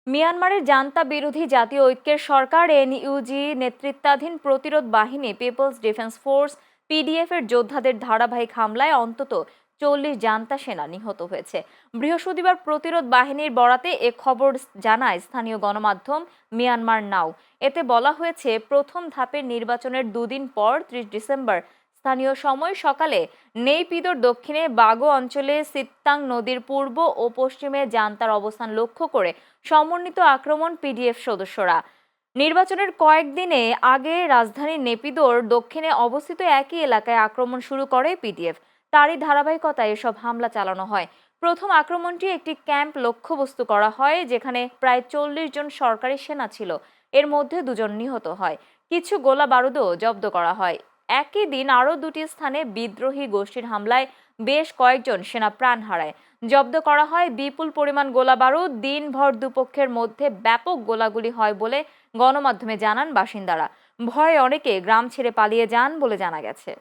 মিয়ানমারের জান্তা বিরোধী জাতীয় ঐক্যের সরকার এনইউজি নেতৃত্বাধীন প্রতিরোধ বাহিনী পিপলস ডিফেন্স ফোর্স পিডিএফ এর যোদ্ধাদের ধারাবাহিক হামলায় অন্তত 40 জান্তা সেনা নিহত হয়েছে। বৃহস্পতিবার প্রতিরোধ বাহিনীর বরাতে এ খবর জানায় স্থানীয় গণমাধ্যম মিয়ানমার নাও। এতে বলা হয়েছে, প্রথম ধাপের নির্বাচনের দুদিন পর 30 ডিসেম্বর স্থানীয় সময় সকালে নেইপিদোর দক্ষিণে বাগো অঞ্চলে সিত্তাং নদীর পূর্ব ও পশ্চিমে জান্তার অবস্থান লক্ষ্য করে সমন্বিত আক্রমণ পিডিএফ সদস্যরা। নির্বাচনের কয়েকদিনে আগে রাজধানী নেপিদোর দক্ষিণে অবস্থিত একই এলাকায় আক্রমণ শুরু করে পিডিএফ। তারই ধারাবাহিকতায় এসব হামলা চালানো হয়। প্রথম আক্রমণটি একটি ক্যাম্প লক্ষ্যবস্তু করা হয়, যেখানে প্রায় 40 জন সরকারি সেনা ছিল। এর মধ্যে 2 জন নিহত হয়। কিছু গোলা বারুদও জব্দ করা হয়। একই দিন আরও 2টি স্থানে বিদ্রোহী গোষ্ঠীর হামলায় বেশ কয়েকজন সেনা প্রাণ হারায়। জব্দ করা হয় বিপুল পরিমাণ গোলাবারুদ। দিনভর দুপক্ষের মধ্যে ব্যাপক গোলাগুলি হয় বলে গণমাধ্যমে জানান বাসিন্দারা। ভয়ে অনেকে গ্রাম ছেড়ে পালিয়ে যান বলে জানা গেছে।